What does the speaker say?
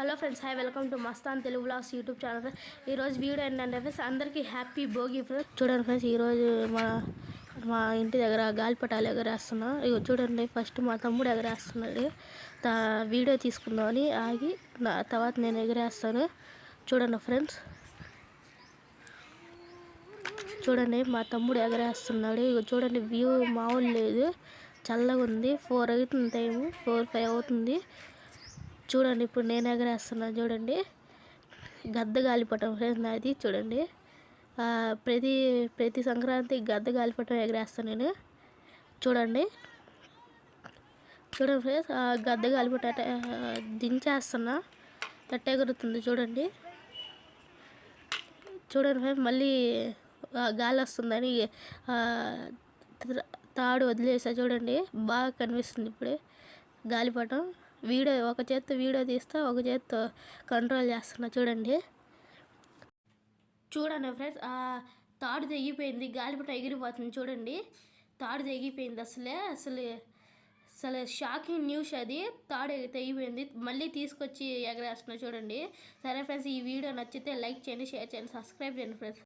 Hello friends, hi, welcome to Mastan Telugu vlogs YouTube channel. ఈరోజు video ఏంటంటే friends, అందరికీ happy Bhogi friends. చూడండి ఫ్రెండ్స్, ఈరోజు మా ఇంటి దగ్గర గాలిపటాలు ఎగరేస్తున్నా. ఇగో చూడండి, ఫస్ట్ మా తమ్ముడు ఎగరేస్తున్నాడు. వీడియో తీసుకుందామని ఆగి తర్వాత నేను ఎగరేస్తాను. చూడండి ఫ్రెండ్స్, చూడండి మా తమ్ముడు ఎగరేస్తున్నాడు. ఇగో చూడండి, వ్యూ మామూలు లేదు, చల్లగా ఉంది. 4 అవుతుంది, టైము 4-5 అవుతుంది. చూడండి, ఇప్పుడు నేను ఎగరేస్తున్నాను. చూడండి, గద్ద గాలిపటం ఫ్రెండ్స్ నాది. చూడండి, ప్రతి సంక్రాంతి గద్ద గాలిపటం ఎగరేస్తాను నేను. చూడండి ఫ్రెండ్స్, గద్ద గాలిపటం దించేస్తున్నా, ఎట్ట ఎగురుతుంది చూడండి. ఫ్రెండ్స్, మళ్ళీ గాలి వస్తుందని తాడు వదిలేసా. చూడండి, బాగా కనిపిస్తుంది ఇప్పుడే గాలిపటం. ఒక చేత్తో వీడియో తీస్తా, ఒక చేత్తో కంట్రోల్ చేస్తున్నా. చూడండి ఫ్రెండ్స్, తాడు తెగిపోయింది, గాలిపటం ఎగిరిపోతుంది. చూడండి, తాడు తెగిపోయింది. అసలు షాకింగ్ న్యూస్ అది. తాడు తెగిపోయింది, మళ్ళీ తీసుకొచ్చి ఎగరేస్తున్నా. చూడండి. సరే ఫ్రెండ్స్, ఈ వీడియో నచ్చితే లైక్ చేయండి, షేర్ చేయండి, సబ్స్క్రైబ్ చేయండి ఫ్రెండ్స్.